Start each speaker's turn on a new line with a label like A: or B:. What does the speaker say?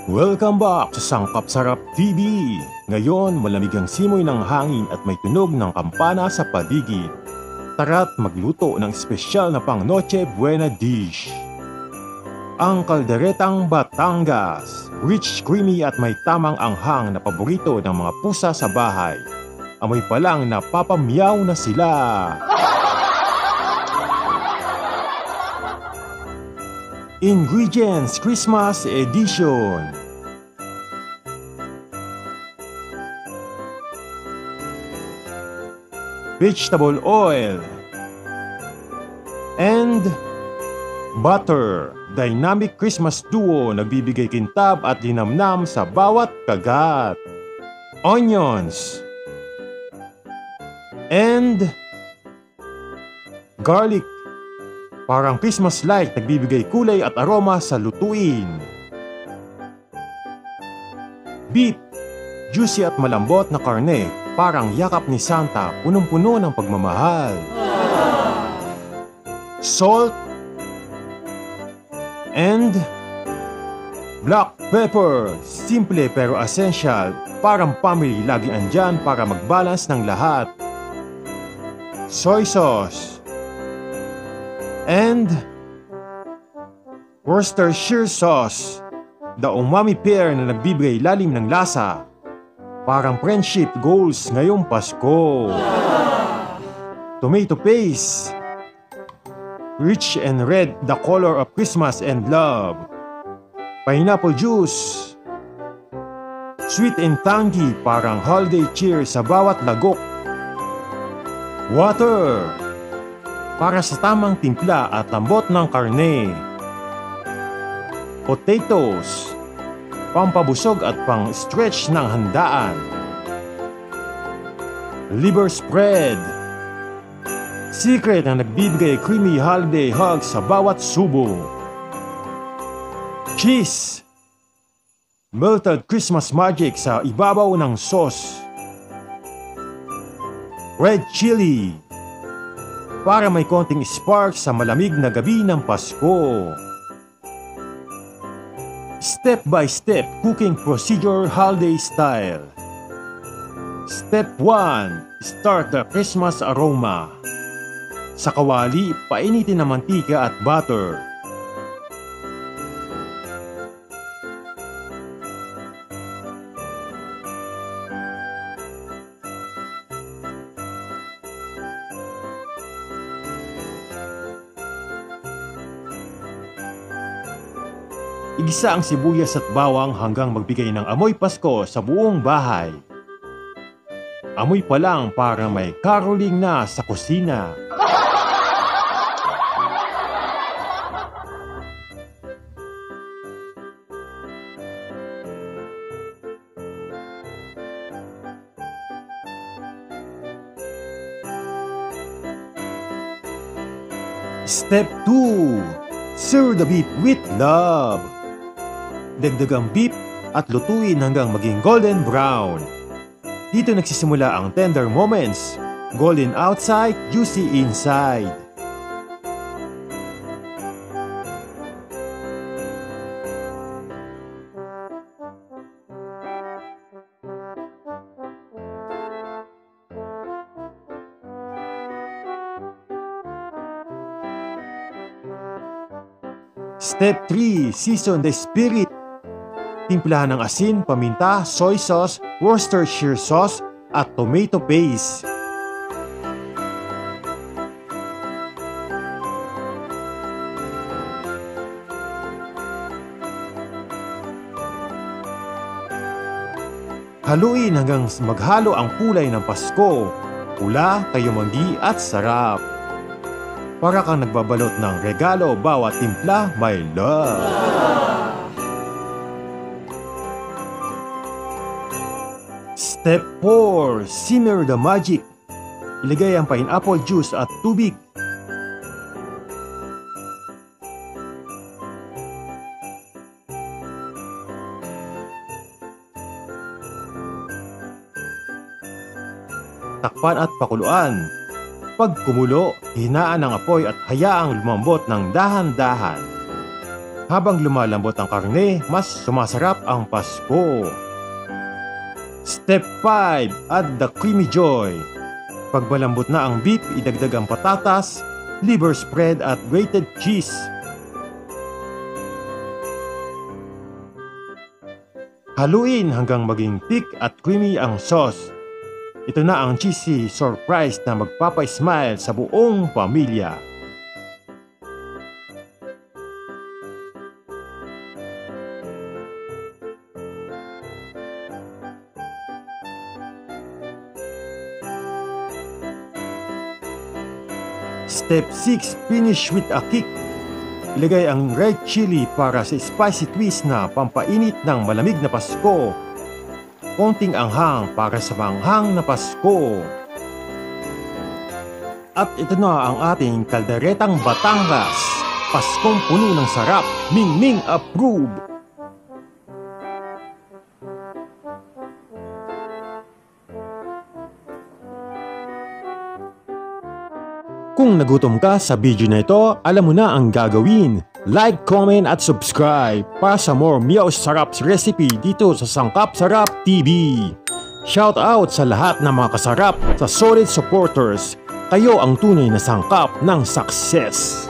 A: Welcome back sa Sangkap Sarap TV! Ngayon, malamig ang simoy ng hangin at may tunog ng kampana sa paligid. Tara't magluto ng espesyal na pang Noche Buena dish. Ang kalderetang Batangas. Rich, creamy at may tamang anghang na paborito ng mga pusa sa bahay. Amoy pa lang napapamiyaw na sila. Ingredients Christmas Edition. Vegetable oil and butter. Dynamic Christmas duo, nagbibigay kintab at linamnam sa bawat kagat. Onions and garlic. Parang Christmas light, nagbibigay kulay at aroma sa lutuin. Beef. Juicy at malambot na karne, parang yakap ni Santa, punong-puno ng pagmamahal. Salt and black pepper. Simple pero essential, parang family laging andyan para mag-balance ng lahat. Soy sauce and Worcestershire sauce, the umami pair na nagbibigay lalim ng lasa. Parang friendship goals ngayong Pasko. Tomato paste, rich and red, the color of Christmas and love. Pineapple juice, sweet and tangy, parang holiday cheer sa bawat lagok. Water, para sa tamang timpla at lambot ng karne. Potatoes, pampabusog at pang-stretch ng handaan. Liver spread, secret na nagbibigay creamy holiday hug sa bawat subo. Cheese, melted Christmas magic sa ibabaw ng sauce. Red chili, para may konting spark sa malamig na gabi ng Pasko. Step by step cooking procedure holiday style. Step 1. Start the Christmas aroma. Sa kawali, painitin ng mantika at butter. Igisa ang sibuyas at bawang hanggang magbigay ng amoy Pasko sa buong bahay. Amoy pa lang para may caroling na sa kusina. Step 2. Serve the beef with love. Dagdagang beef at lutuin hanggang maging golden brown. Dito nagsisimula ang tender moments. Golden outside, juicy inside. Step 3. Season the spirit. Timplahan ng asin, paminta, soy sauce, Worcestershire sauce, at tomato paste. Haluin hanggang maghalo ang kulay ng Pasko. Pula, kayumanggi at sarap. Para kang nagbabalot ng regalo, bawat timpla may love. Step 4. Simmer the magic. Ilagay ang pineapple juice at tubig. Takpan at pakuluan. Pag kumulo, hinaan ang apoy at hayaang lumambot ng dahan-dahan. Habang lumalambot ang karne, mas sumasarap ang Pasko. Step 5. Add the creamy joy. Pag malambot na ang beef, idagdag ang patatas, liver spread at grated cheese. Haluin hanggang maging thick at creamy ang sauce. Ito na ang cheesy surprise na magpapa-smile sa buong pamilya. Step 6. Finish with a kick. Ilagay ang red chili para sa spicy twist na pampainit ng malamig na Pasko. Konting anghang para sa manghang na Pasko. At ito na ang ating kalderetang Batangas. Paskong puno ng sarap. Ming approve! Kung nagutom ka sa video na ito, alam mo na ang gagawin. Like, comment at subscribe para sa more Meows Sarap's recipe dito sa Sangkap Sarap TV. Shout out sa lahat ng mga kasarap sa solid supporters. Kayo ang tunay na sangkap ng success.